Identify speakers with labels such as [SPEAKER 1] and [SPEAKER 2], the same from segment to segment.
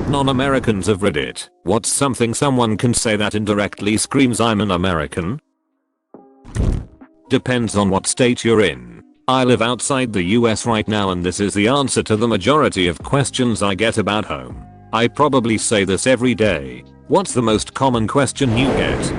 [SPEAKER 1] Non-Americans have read it. What's something someone can say that indirectly screams I'm an American? Depends on what state you're in. I live outside the US right now and this is the answer to the majority of questions I get about home. I probably say this every day. What's the most common question you get?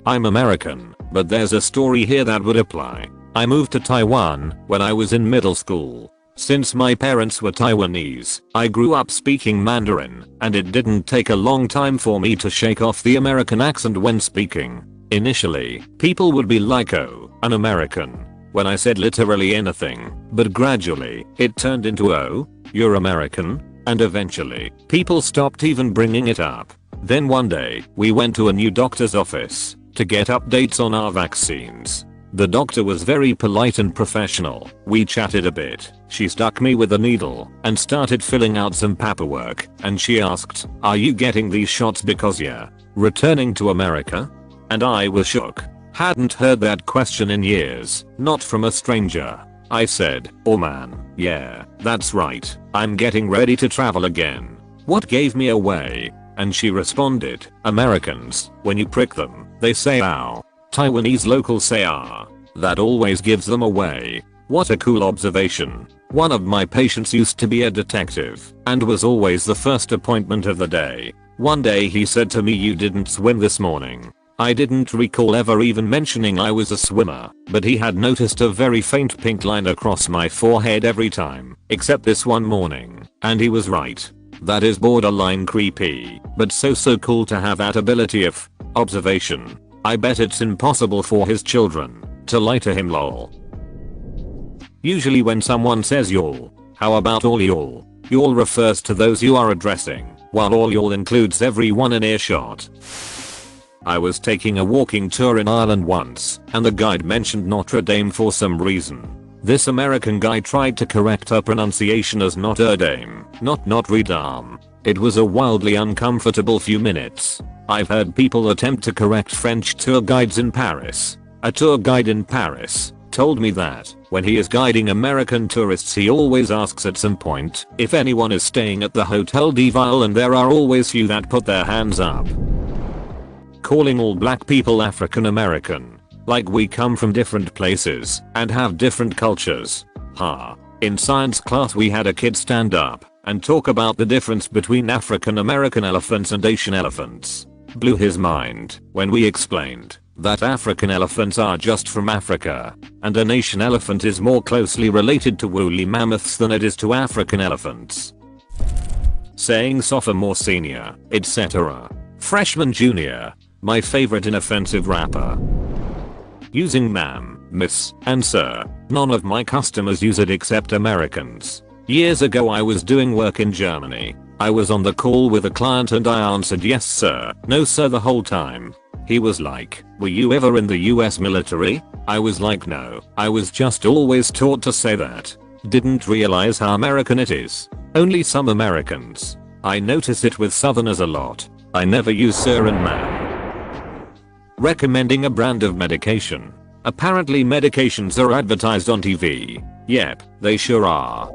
[SPEAKER 1] I'm American, but there's a story here that would apply. I moved to Taiwan when I was in middle school. Since my parents were Taiwanese, I grew up speaking Mandarin, and it didn't take a long time for me to shake off the American accent when speaking. Initially, people would be like, oh, an American, when I said literally anything, but gradually, it turned into oh, you're American, and eventually, people stopped even bringing it up. Then one day, we went to a new doctor's office to get updates on our vaccines. The doctor was very polite and professional. We chatted a bit. She stuck me with a needle and started filling out some paperwork, and she asked, are you getting these shots because you're returning to America? And I was shook. Hadn't heard that question in years, not from a stranger. I said, oh man, yeah, that's right. I'm getting ready to travel again. What gave me away? And she responded, Americans, when you prick them, they say ow. Taiwanese locals say ah. That always gives them away. What a cool observation. One of my patients used to be a detective and was always the first appointment of the day. One day he said to me, you didn't swim this morning. I didn't recall ever even mentioning I was a swimmer, but he had noticed a very faint pink line across my forehead every time, except this one morning, and he was right. That is borderline creepy, but so cool to have that ability of observation. I bet it's impossible for his children to lie to him lol. Usually when someone says y'all, how about all y'all? Y'all refers to those you are addressing, while all y'all includes everyone in earshot. I was taking a walking tour in Ireland once, and the guide mentioned Notre Dame for some reason. This American guy tried to correct her pronunciation as Notre Dame, not Notre Dame. It was a wildly uncomfortable few minutes. I've heard people attempt to correct French tour guides in Paris. A tour guide in Paris told me that when he is guiding American tourists he always asks at some point if anyone is staying at the Hotel de Ville, and there are always few that put their hands up. Calling all black people African American, like we come from different places and have different cultures. Ha. In science class we had a kid stand up and talk about the difference between African American elephants and Asian elephants. Blew his mind when we explained that African elephants are just from Africa, and an Asian elephant is more closely related to woolly mammoths than it is to African elephants. Saying sophomore, senior, etc. Freshman, junior. My favorite inoffensive rapper. Using ma'am, miss, and sir. None of my customers use it except Americans. Years ago I was doing work in Germany. I was on the call with a client and I answered yes sir, no sir the whole time. He was like, were you ever in the US military? I was like, no, I was just always taught to say that. Didn't realize how American it is. Only some Americans. I notice it with Southerners a lot. I never use sir and ma'am. Recommending a brand of medication. Apparently medications are advertised on TV. Yep, they sure are.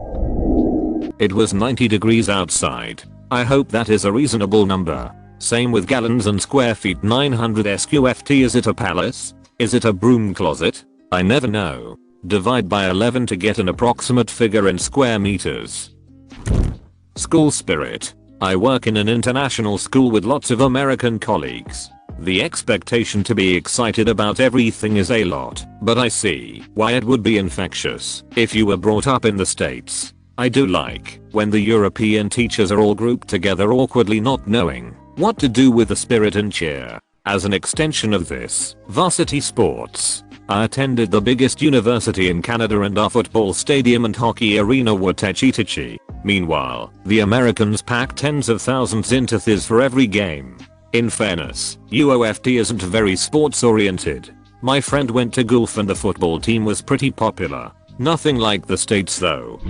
[SPEAKER 1] It was 90 degrees outside. I hope that is a reasonable number. Same with gallons and square feet. 900 sqft. Is it a palace? Is it a broom closet? I never know. Divide by 11 to get an approximate figure in square meters. School spirit. I work in an international school with lots of American colleagues. The expectation to be excited about everything is a lot, but I see why it would be infectious if you were brought up in the States. I do like when the European teachers are all grouped together awkwardly not knowing what to do with the spirit and cheer. As an extension of this, varsity sports. I attended the biggest university in Canada and our football stadium and hockey arena were techie. Meanwhile, the Americans pack tens of thousands into this for every game. In fairness, UOFT isn't very sports oriented. My friend went to Gulf and the football team was pretty popular. Nothing like the States though.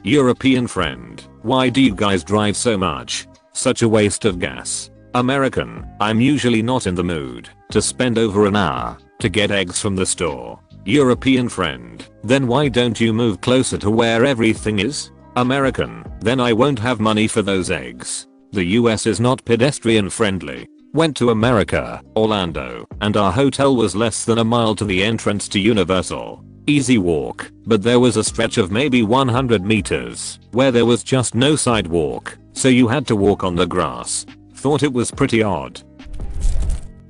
[SPEAKER 1] European friend, why do you guys drive so much? Such a waste of gas. American, I'm usually not in the mood to spend over an hour to get eggs from the store. European friend, then why don't you move closer to where everything is? American, then I won't have money for those eggs. The US is not pedestrian friendly. Went to America, Orlando, and our hotel was less than a mile to the entrance to Universal. Easy walk, but there was a stretch of maybe 100 meters where there was just no sidewalk, so you had to walk on the grass. Thought it was pretty odd.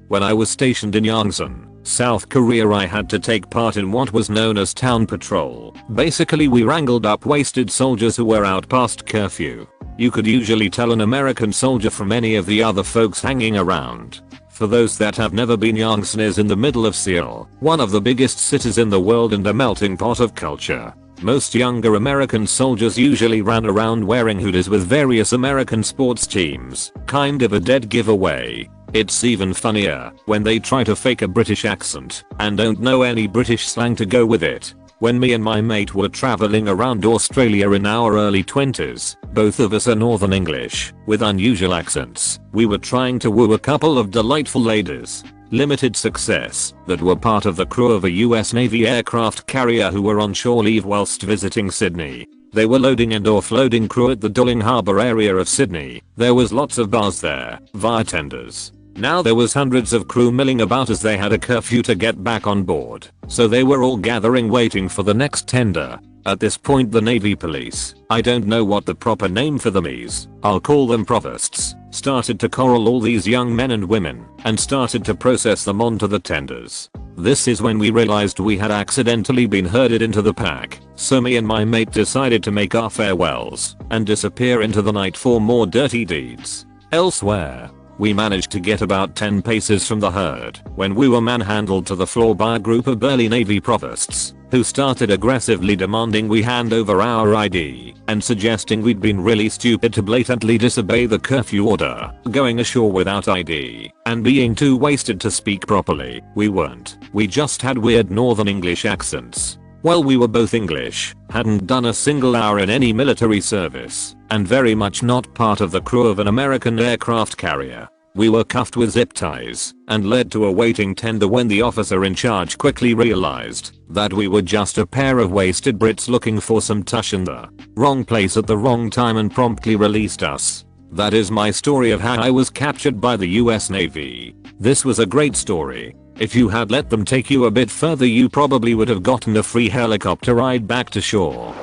[SPEAKER 1] When I was stationed in Yongsan, South Korea, I had to take part in what was known as town patrol. Basically we wrangled up wasted soldiers who were out past curfew. You could usually tell an American soldier from any of the other folks hanging around. For those that have never been, Yongsan is in the middle of Seoul, one of the biggest cities in the world and a melting pot of culture. Most younger American soldiers usually ran around wearing hoodies with various American sports teams, kind of a dead giveaway. It's even funnier when they try to fake a British accent and don't know any British slang to go with it. When me and my mate were traveling around Australia in our early 20s, both of us are Northern English, with unusual accents. We were trying to woo a couple of delightful ladies. Limited success, that were part of the crew of a US Navy aircraft carrier who were on shore leave whilst visiting Sydney. They were loading and offloading crew at the Dulling Harbour area of Sydney. There was lots of bars there, via tenders. Now there was hundreds of crew milling about as they had a curfew to get back on board, so they were all gathering waiting for the next tender. At this point the Navy police, I don't know what the proper name for them is, I'll call them provosts, started to corral all these young men and women and started to process them onto the tenders. This is when we realized we had accidentally been herded into the pack, so me and my mate decided to make our farewells and disappear into the night for more dirty deeds. Elsewhere, we managed to get about 10 paces from the herd when we were manhandled to the floor by a group of burly Navy provosts who started aggressively demanding we hand over our ID and suggesting we'd been really stupid to blatantly disobey the curfew order, going ashore without ID and being too wasted to speak properly. We weren't. We just had weird Northern English accents. Well, we were both English, hadn't done a single hour in any military service, and very much not part of the crew of an American aircraft carrier. We were cuffed with zip ties and led to a waiting tender when the officer in charge quickly realized that we were just a pair of wasted Brits looking for some tush in the wrong place at the wrong time and promptly released us. That is my story of how I was captured by the US Navy. This was a great story. If you had let them take you a bit further, you probably would have gotten a free helicopter ride back to shore.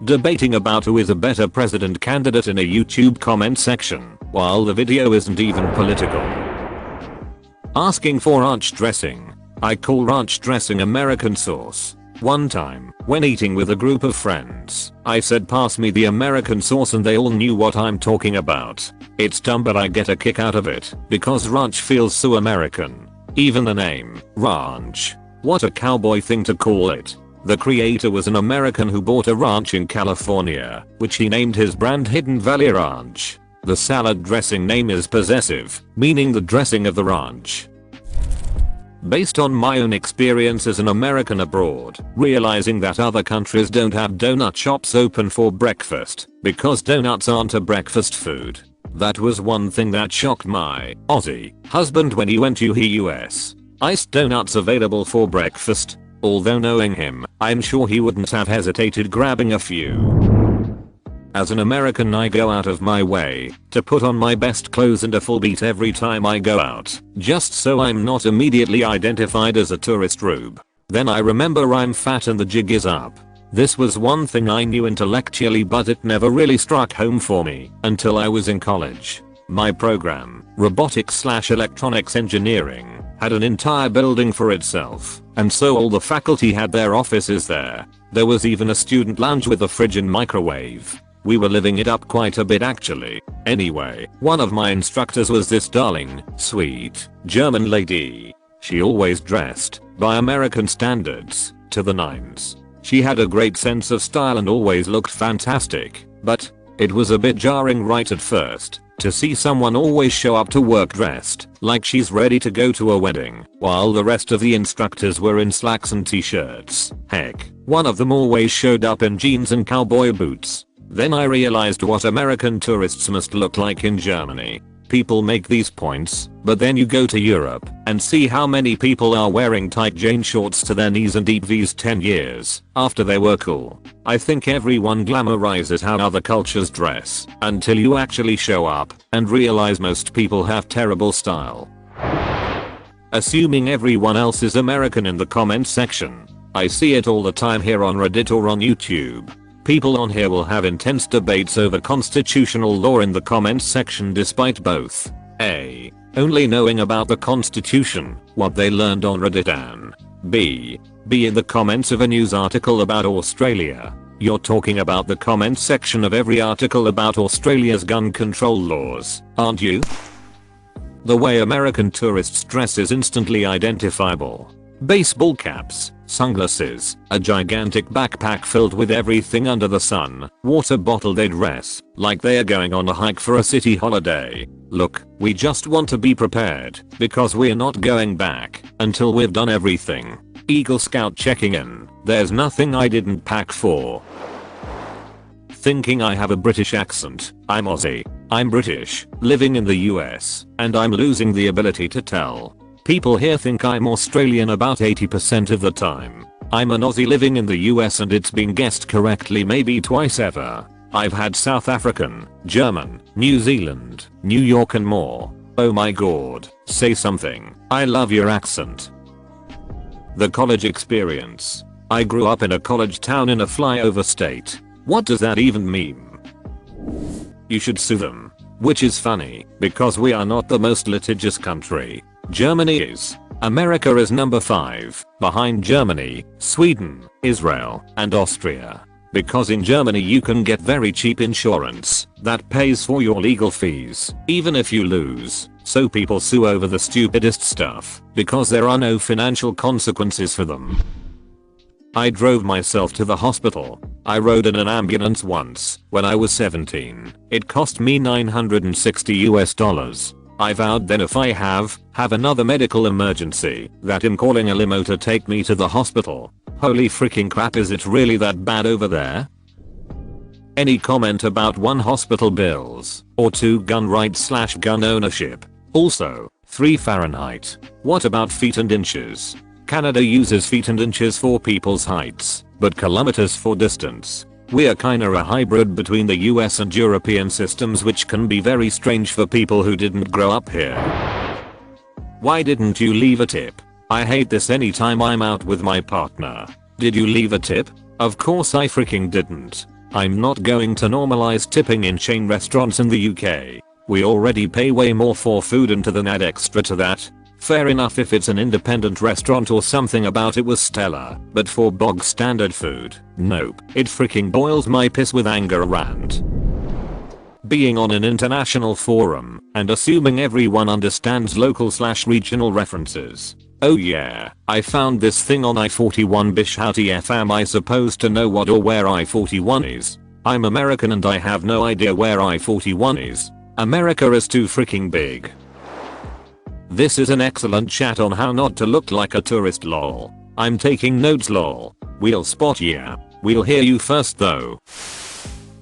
[SPEAKER 1] Debating about who is a better president candidate in a YouTube comment section, while the video isn't even political. Asking for ranch dressing. I call ranch dressing American sauce. One time, when eating with a group of friends, I said pass me the American sauce and they all knew what I'm talking about. It's dumb but I get a kick out of it, because ranch feels so American. Even the name, ranch. What a cowboy thing to call it. The creator was an American who bought a ranch in California, which he named his brand Hidden Valley Ranch. The salad dressing name is possessive, meaning the dressing of the ranch. Based on my own experience as an American abroad, realizing that other countries don't have donut shops open for breakfast, because donuts aren't a breakfast food. That was one thing that shocked my Aussie husband when he went to the US. Iced donuts available for breakfast. Although knowing him, I'm sure he wouldn't have hesitated grabbing a few. As an American, I go out of my way to put on my best clothes and a full beat every time I go out, just so I'm not immediately identified as a tourist rube. Then I remember I'm fat and the jig is up. This was one thing I knew intellectually, but it never really struck home for me until I was in college. My program, robotics/electronics engineering, had an entire building for itself, and so all the faculty had their offices there. There was even a student lounge with a fridge and microwave. We were living it up quite a bit actually. Anyway, one of my instructors was this darling, sweet, German lady. She always dressed, by American standards, to the nines. She had a great sense of style and always looked fantastic, but it was a bit jarring right at first to see someone always show up to work dressed like she's ready to go to a wedding, while the rest of the instructors were in slacks and t-shirts. Heck, one of them always showed up in jeans and cowboy boots. Then I realized what American tourists must look like in Germany. people make these points, but then you go to Europe and see how many people are wearing tight jean shorts to their knees and deep V's 10 years after they were cool. I think everyone glamorizes how other cultures dress until you actually show up and realize most people have terrible style. Assuming everyone else is American in the comments section. I see it all the time here on Reddit or on YouTube. People on here will have intense debates over constitutional law in the comments section despite both A. only knowing about the Constitution, what they learned on Reddit, and B. in the comments of a news article about Australia. You're talking about the comments section of every article about Australia's gun control laws, aren't you? The way American tourists dress is instantly identifiable. Baseball caps, sunglasses, a gigantic backpack filled with everything under the sun, water bottle. They dress like they are going on a hike for a city holiday. Look, we just want to be prepared because we're not going back until we've done everything. Eagle Scout checking in. There's nothing I didn't pack for. Thinking I have a British accent. I'm Aussie. I'm British, living in the US, and I'm losing the ability to tell. People here think I'm Australian about 80% of the time. I'm an Aussie living in the US and it's been guessed correctly maybe twice ever. I've had South African, German, New Zealand, New York and more. Oh my god, say something. I love your accent. The college experience. I grew up in a college town in a flyover state. What does that even mean? You should sue them. Which is funny, because we are not the most litigious country. Germany is. America is number 5, behind Germany, Sweden, Israel, and Austria. Because in Germany you can get very cheap insurance that pays for your legal fees, even if you lose. So people sue over the stupidest stuff because there are no financial consequences for them. I drove myself to the hospital. I rode in an ambulance once when I was 17. It cost me $960. I vowed then if I have another medical emergency that I'm calling a limo to take me to the hospital. Holy freaking crap, is it really that bad over there? Any comment about 1 hospital bills or 2 gun rights / gun ownership? Also, 3 Fahrenheit. What about feet and inches? Canada uses feet and inches for people's heights, but kilometers for distance. We're kinda a hybrid between the US and European systems, which can be very strange for people who didn't grow up here. Why didn't you leave a tip? I hate this anytime I'm out with my partner. Did you leave a tip? Of course I freaking didn't. I'm not going to normalize tipping in chain restaurants in the UK. We already pay way more for food and to then add extra to that. Fair enough if it's an independent restaurant or something about it was stellar, but for bog standard food, nope. It freaking boils my piss with anger. Rant. Being on an international forum and assuming everyone understands local / regional references. Oh yeah, I found this thing on I-41 bish. How TF am I supposed to know what or where I-41 is? I'm American and I have no idea where I-41 is. America is too freaking big. This is an excellent chat on how not to look like a tourist lol. I'm taking notes lol. We'll spot ya. We'll hear you first though.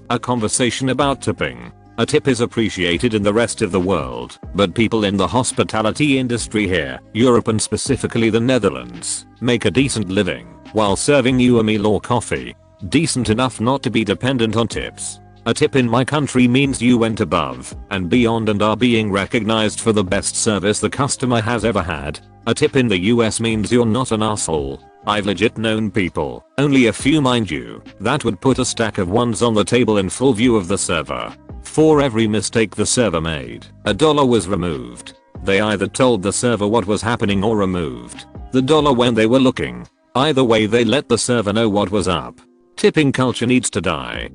[SPEAKER 1] A conversation about tipping. A tip is appreciated in the rest of the world, but people in the hospitality industry here, Europe and specifically the Netherlands, make a decent living while serving you a meal or coffee. Decent enough not to be dependent on tips. A tip in my country means you went above and beyond and are being recognized for the best service the customer has ever had. A tip in the US means you're not an asshole. I've legit known people, only a few mind you, that would put a stack of ones on the table in full view of the server. For every mistake the server made, $1 was removed. They either told the server what was happening or removed the dollar when they were looking. Either way they let the server know what was up. Tipping culture needs to die.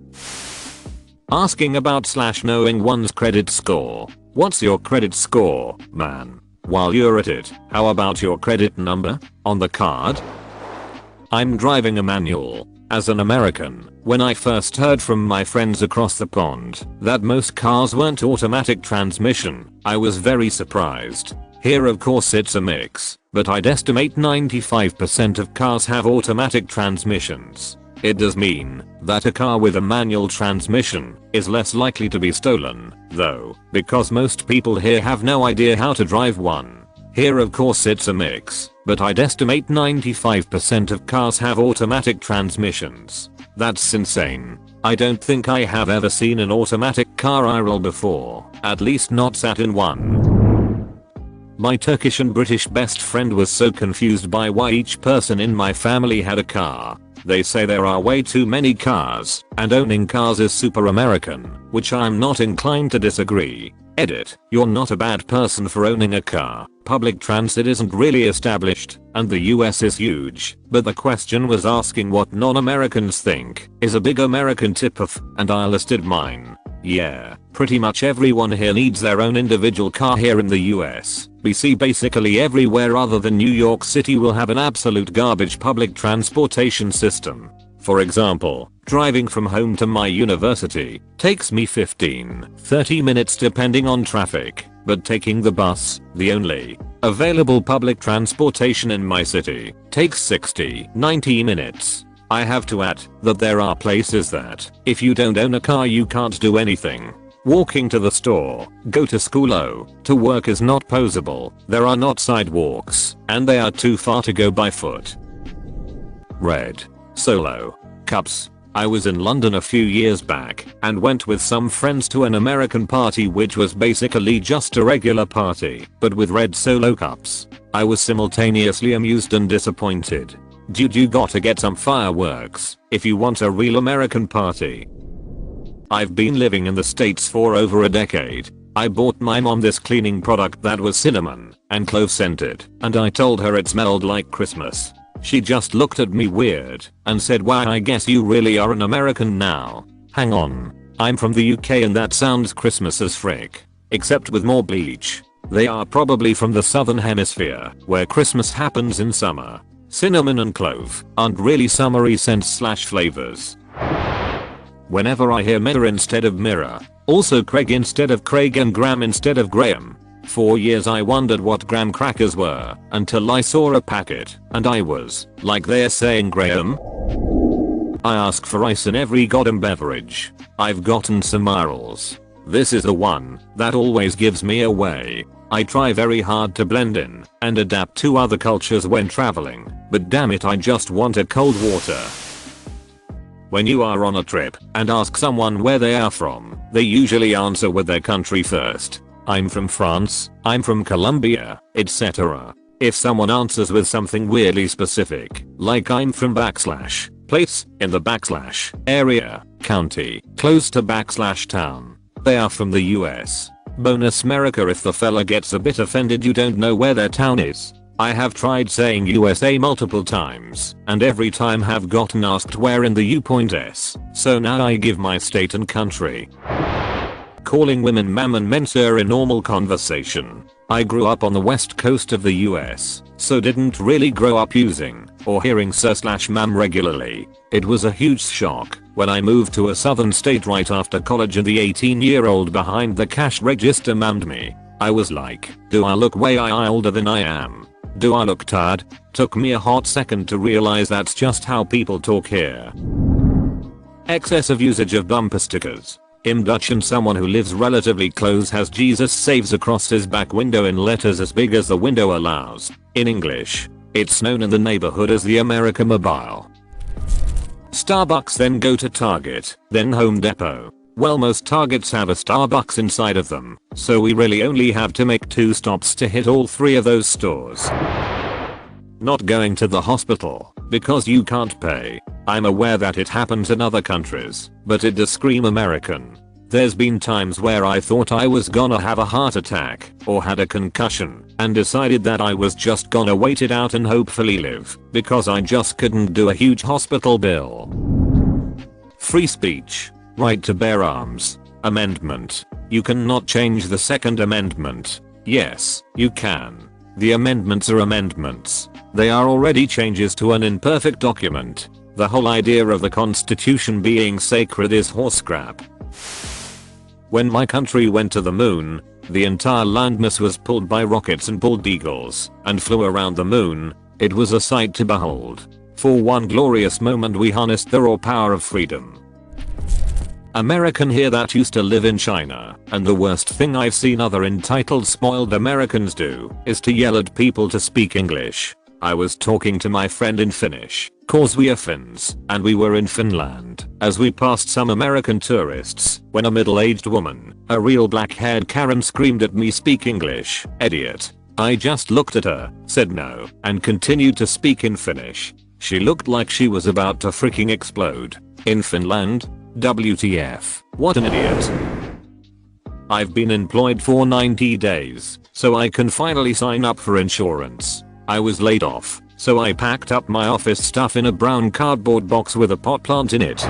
[SPEAKER 1] Asking about / knowing one's credit score. What's your credit score, man? While you're at it, how about your credit number? On the card? I'm driving a manual. As an American, when I first heard from my friends across the pond that most cars weren't automatic transmission, I was very surprised. Here of course it's a mix, but I'd estimate 95% of cars have automatic transmissions. It does mean that a car with a manual transmission is less likely to be stolen, though, because most people here have no idea how to drive one. Here of course it's a mix, but I'd estimate 95% of cars have automatic transmissions. That's insane. I don't think I have ever seen an automatic car IRL before, at least not sat in one. My Turkish and British best friend was so confused by why each person in my family had a car. They say there are way too many cars, and owning cars is super American, which I'm not inclined to disagree. Edit, you're not a bad person for owning a car. Public transit isn't really established, and the US is huge, but the question was asking what non-Americans think is a big American tip-off, and I listed mine. Yeah, pretty much everyone here needs their own individual car here in the US. We see basically everywhere other than New York City will have an absolute garbage public transportation system. For example, driving from home to my university takes me 15-30 minutes depending on traffic, but taking the bus, the only available public transportation in my city, takes 60-90 minutes. I have to add that there are places that, if you don't own a car you can't do anything. Walking to the store, go to school or to work is not possible, there are not sidewalks, and they are too far to go by foot. Red. Solo. Cups. I was in London a few years back and went with some friends to an American party which was basically just a regular party, but with red Solo cups. I was simultaneously amused and disappointed. Dude, you gotta get some fireworks if you want a real American party. I've been living in the States for over a decade. I bought my mom this cleaning product that was cinnamon and clove scented, and I told her it smelled like Christmas. She just looked at me weird and said, wow, I guess you really are an American now. Hang on. I'm from the UK and that sounds Christmas as frick. Except with more bleach. They are probably from the southern hemisphere, where Christmas happens in summer. Cinnamon and clove aren't really summery scents / flavors. Whenever I hear mirror instead of mirror, also Craig instead of Craig and Graham instead of Graham. For years I wondered what graham crackers were until I saw a packet and I was like, they're saying Graham? I ask for ice in every goddamn beverage. I've gotten some Irls. This is the one that always gives me away. I try very hard to blend in and adapt to other cultures when traveling, but damn it, I just want a cold water. When you are on a trip and ask someone where they are from, they usually answer with their country first. I'm from France, I'm from Colombia, etc. If someone answers with something weirdly specific, like I'm from / place, in the / area, county, close to / town, they are from the US. Bonus America if the fella gets a bit offended you don't know where their town is. I have tried saying USA multiple times, and every time have gotten asked where in the U point S, so now I give my state and country. Calling women ma'am and men sir in normal conversation. I grew up on the west coast of the US, so didn't really grow up using or hearing sir / ma'am regularly. It was a huge shock when I moved to a southern state right after college and the 18-year-old behind the cash register ma'amed me. I was like, do I look way older than I am? Do I look tired? Took me a hot second to realize that's just how people talk here. Excessive usage of bumper stickers. In Dutch and someone who lives relatively close has Jesus saves across his back window in letters as big as the window allows. In English, it's known in the neighborhood as the America Mobile. Starbucks, then go to Target, then Home Depot. Well, most Targets have a Starbucks inside of them, so we really only have to make 2 stops to hit all 3 of those stores. Not going to the hospital because you can't pay. I'm aware that it happens in other countries, but it does scream American. There's been times where I thought I was gonna have a heart attack or had a concussion and decided that I was just gonna wait it out and hopefully live because I just couldn't do a huge hospital bill. Free speech. Right to bear arms. Amendment. You cannot change the Second Amendment. Yes, you can. The amendments are amendments. They are already changes to an imperfect document. The whole idea of the Constitution being sacred is horse crap. When my country went to the moon, the entire landmass was pulled by rockets and bald eagles and flew around the moon. It was a sight to behold. For one glorious moment we harnessed the raw power of freedom. American here that used to live in China, and the worst thing I've seen other entitled spoiled Americans do is to yell at people to speak English. I was talking to my friend in Finnish, cause we are Finns, and we were in Finland, as we passed some American tourists, when a middle-aged woman, a real black-haired Karen, screamed at me, "Speak English, idiot." I just looked at her, said no, and continued to speak in Finnish. She looked like she was about to freaking explode. In Finland? WTF, what an idiot. I've been employed for 90 days, so I can finally sign up for insurance. I was laid off, so I packed up my office stuff in a brown cardboard box with a pot plant in it.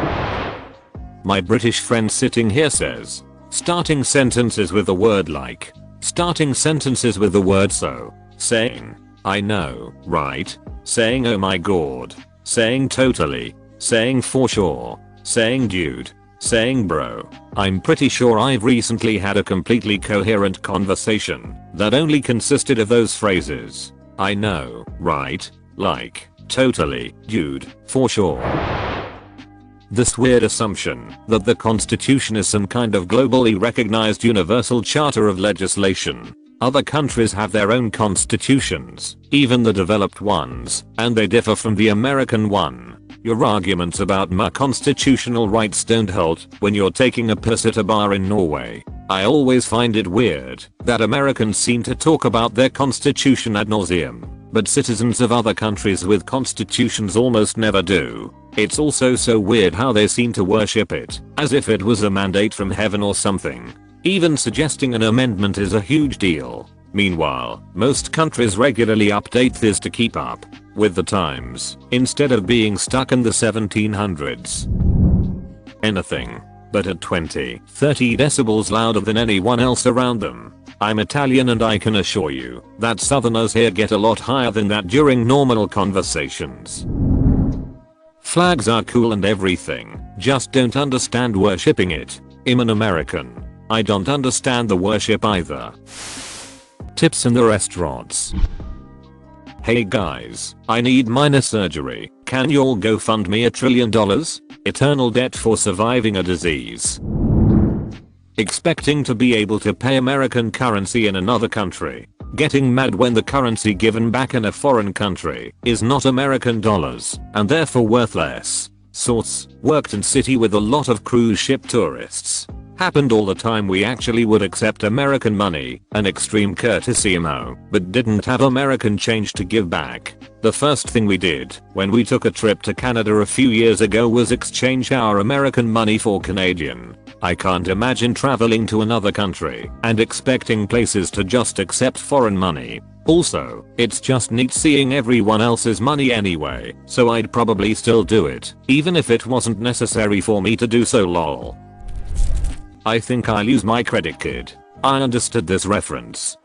[SPEAKER 1] My British friend sitting here says, starting sentences with the word like, starting sentences with the word so, saying, I know, right, saying oh my god, saying totally, saying for sure, saying dude, saying bro. I'm pretty sure I've recently had a completely coherent conversation that only consisted of those phrases. I know, right, like, totally, dude, for sure. This weird assumption that the Constitution is some kind of globally recognized universal charter of legislation. Other countries have their own constitutions, even the developed ones, and they differ from the American one. Your arguments about my constitutional rights don't hold when you're taking a piss at a bar in Norway. I always find it weird that Americans seem to talk about their constitution ad nauseum, but citizens of other countries with constitutions almost never do. It's also so weird how they seem to worship it, as if it was a mandate from heaven or something. Even suggesting an amendment is a huge deal. Meanwhile, most countries regularly update this to keep up with the times, instead of being stuck in the 1700s. Anything but at 20-30 decibels louder than anyone else around them. I'm Italian and I can assure you that southerners here get a lot higher than that during normal conversations. Flags are cool and everything, just don't understand worshipping it. I'm an American. I don't understand the worship either. Tips in the restaurants. Hey guys, I need minor surgery. Can y'all go fund me $1 trillion? Eternal debt for surviving a disease. Expecting to be able to pay American currency in another country. Getting mad when the currency given back in a foreign country is not American dollars and therefore worth less. Source: worked in city with a lot of cruise ship tourists. Happened all the time. We actually would accept American money, an extreme courtesy mo, but didn't have American change to give back. The first thing we did when we took a trip to Canada a few years ago was exchange our American money for Canadian. I can't imagine traveling to another country and expecting places to just accept foreign money. Also, it's just neat seeing everyone else's money anyway, so I'd probably still do it, even if it wasn't necessary for me to do so, lol. I think I'll use my credit card. I understood this reference.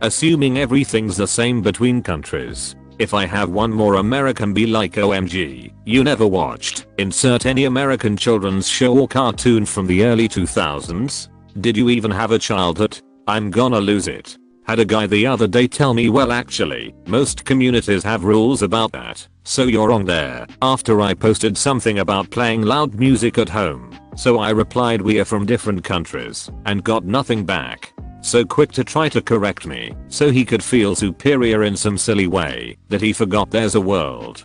[SPEAKER 1] Assuming everything's the same between countries. If I have one more American be like OMG, you never watched. Insert any American children's show or cartoon from the early 2000s. Did you even have a childhood? I'm gonna lose it. Had a guy the other day tell me, well actually, most communities have rules about that, so you're wrong there, after I posted something about playing loud music at home. So I replied we are from different countries, and got nothing back. So quick to try to correct me, so he could feel superior in some silly way, that he forgot there's a world.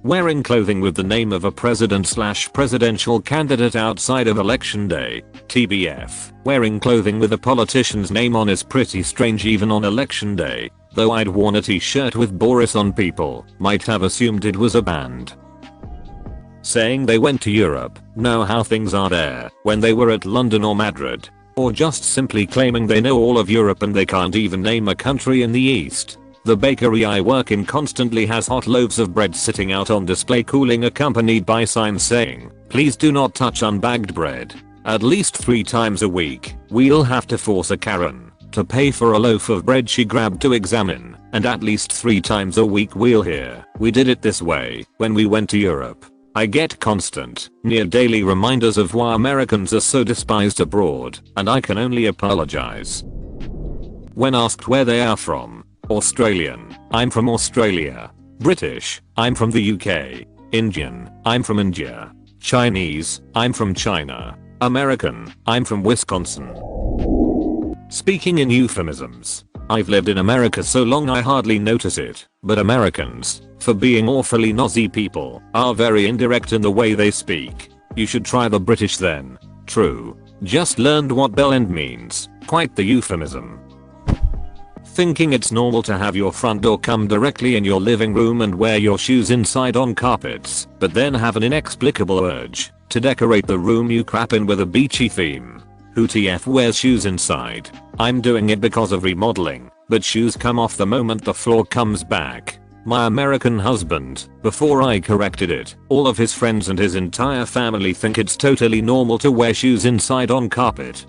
[SPEAKER 1] Wearing clothing with the name of a president/presidential candidate outside of election day. TBF. Wearing clothing with a politician's name on is pretty strange even on election day, though I'd worn a t-shirt with Boris on, people might have assumed it was a band. Saying they went to Europe, know how things are there, when they were at London or Madrid. Or just simply claiming they know all of Europe and they can't even name a country in the East. The bakery I work in constantly has hot loaves of bread sitting out on display cooling, accompanied by signs saying, please do not touch unbagged bread. At least 3 times a week, we'll have to force a Karen to pay for a loaf of bread she grabbed to examine, and at least 3 times a week we'll hear, we did it this way when we went to Europe. I get constant, near daily reminders of why Americans are so despised abroad, and I can only apologize. When asked where they are from, Australian. I'm from Australia. British, I'm from the UK. Indian, I'm from India. Chinese, I'm from China. American, I'm from Wisconsin. Speaking in euphemisms. I've lived in America so long I hardly notice it, but Americans, for being awfully nosy people, are very indirect in the way they speak. You should try the British then. True. Just learned what bell end means. Quite the euphemism. Thinking it's normal to have your front door come directly in your living room and wear your shoes inside on carpets, but then have an inexplicable urge to decorate the room you crap in with a beachy theme. Who TF wears shoes inside? I'm doing it because of remodeling, but shoes come off the moment the floor comes back. My American husband, before I corrected it, all of his friends and his entire family think it's totally normal to wear shoes inside on carpet.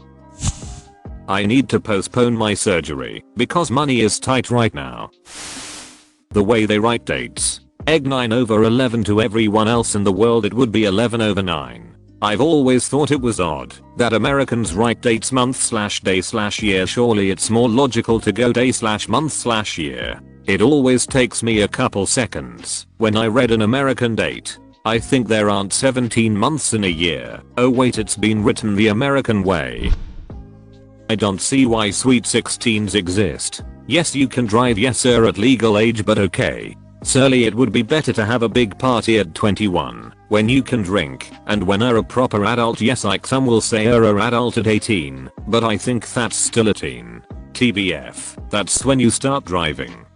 [SPEAKER 1] I need to postpone my surgery because money is tight right now. The way they write dates. Egg 9/11 to everyone else in the world it would be 11/9. I've always thought it was odd that Americans write dates month/day/year. Surely it's more logical to go day/month/year. It always takes me a couple seconds when I read an American date. I think there aren't 17 months in a year. Oh wait, it's been written the American way. I don't see why sweet 16s exist. Yes, you can drive, yes sir, at legal age, but okay. Surely it would be better to have a big party at 21 when you can drink and when are a proper adult. Yes, like some will say are adult at 18, but I think that's still a teen. TBF, that's when you start driving.